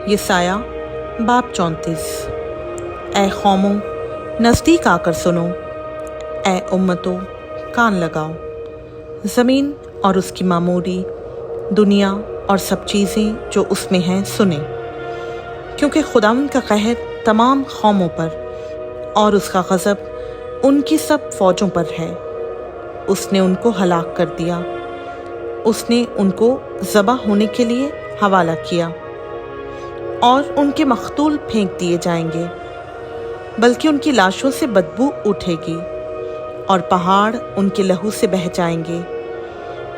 यसाया बाब 34। ए कौमों नज़दीक आकर सुनो, ए उम्मतों कान लगाओ। ज़मीन और उसकी मामूरी, दुनिया और सब चीज़ें जो उसमें हैं सुने, क्योंकि खुदावंद का कहर तमाम कौमों पर और उसका गज़ब उनकी सब फ़ौजों पर है। उसने उनको हलाक कर दिया, उसने उनको ज़बह होने के लिए हवाला किया और उनके मख्तूल फेंक दिए जाएंगे, बल्कि उनकी लाशों से बदबू उठेगी और पहाड़ उनके लहू से बह जाएंगे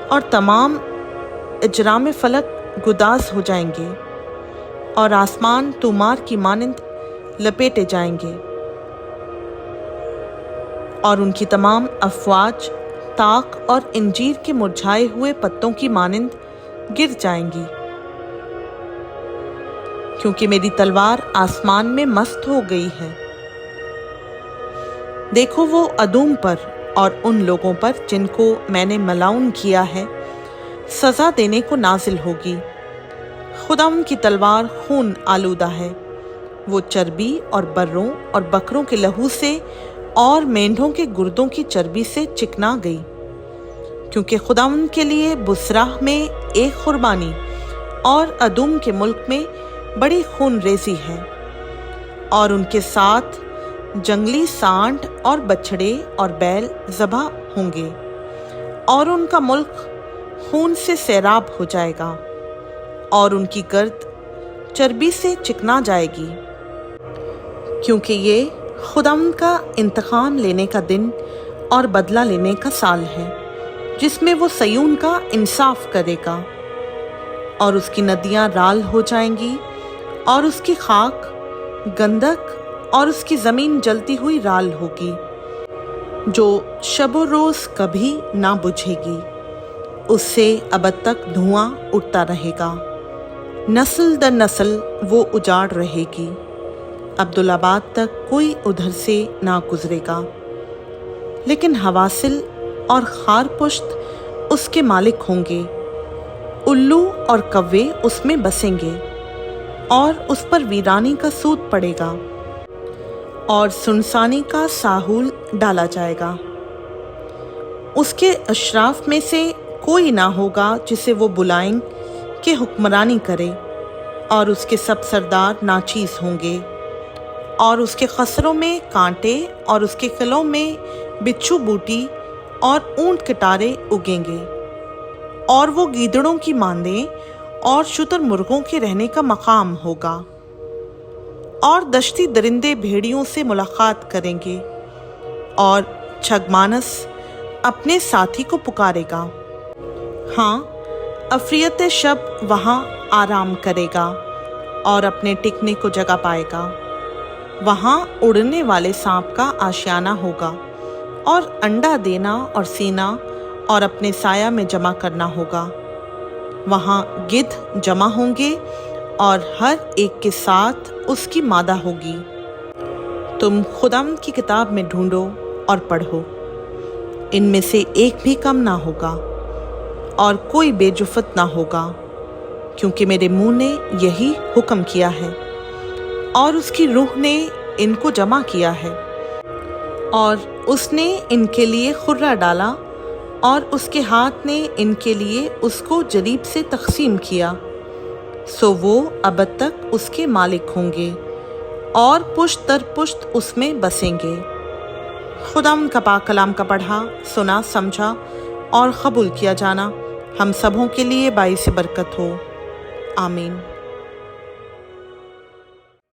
और तमाम इजराम फलक गुदाज हो जाएंगे और आसमान तूमार की मानंद लपेटे जाएंगे और उनकी तमाम अफवाज ताक और इंजीर के मुरझाए हुए पत्तों की मानंद गिर जाएंगी, क्योंकि मेरी तलवार आसमान में मस्त हो गई है। देखो, वो अदूम पर और उन लोगों पर जिनको मैंने मलाउन किया है सज़ा देने को नाजिल होगी। खुदावंद की तलवार खून आलूदा है, वो चर्बी और बर्रों और बकरों के लहू से और मेंढों के गुर्दों की चर्बी से चिकना गई, क्योंकि खुदावंद के लिए बुसराह में एक कुर्बानी और अदूम के मुल्क में बड़ी खून रेजी है। और उनके साथ जंगली सांड और बछड़े और बैल ज़बह होंगे और उनका मुल्क खून से सैराब हो जाएगा और उनकी गर्द चर्बी से चिकना जाएगी, क्योंकि ये खुदावंद का इंतकाम लेने का दिन और बदला लेने का साल है, जिसमें वो सयून का इंसाफ करेगा और उसकी नदियां राल हो जाएंगी और उसकी खाक गंधक और उसकी ज़मीन जलती हुई राल होगी, जो शब रोज़ कभी ना बुझेगी। उससे अबद तक धुआं उठता रहेगा, नस्ल दर नस्ल वो उजाड़ रहेगी। अब्दुल्लाबाद तक कोई उधर से ना गुजरेगा, लेकिन हवासिल और खारपुश्त उसके मालिक होंगे। उल्लू और कव्वे उसमें बसेंगे और उस पर वीरानी का सूद पड़ेगा और सुनसानी का साहुल डाला जाएगा। उसके अशराफ में से कोई ना होगा जिसे वो बुलाएं कि हुक्मरानी करे, और उसके सब सरदार नाचीज़ होंगे और उसके खसरों में कांटे और उसके किलों में बिच्छू बूटी और ऊंट कटारे उगेंगे, और वो गीदड़ों की मांदें और शुतर मुर्गों के रहने का मकाम होगा, और दश्ती दरिंदे भेड़ियों से मुलाकात करेंगे और छगमानस अपने साथी को पुकारेगा। हाँ, अफरियत शब वहाँ आराम करेगा और अपने टिकने को जगह पाएगा। वहाँ उड़ने वाले सांप का आशियाना होगा और अंडा देना और सीना और अपने साया में जमा करना होगा। वहाँ गिद्ध जमा होंगे और हर एक के साथ उसकी मादा होगी। तुम खुदावंद की किताब में ढूंढो और पढ़ो, इनमें से एक भी कम ना होगा और कोई बेजुफत ना होगा, क्योंकि मेरे मुंह ने यही हुक्म किया है और उसकी रूह ने इनको जमा किया है। और उसने इनके लिए खुर्रा डाला और उसके हाथ ने इनके लिए उसको जरीब से तकसीम किया, सो वो अबद तक उसके मालिक होंगे और पुश्त दर पुश्त उसमें बसेंगे। खुदावंद का पाक कलाम का पढ़ा, सुना, समझा और कबूल किया जाना हम सबों के लिए बाइस बरकत हो। आमीन।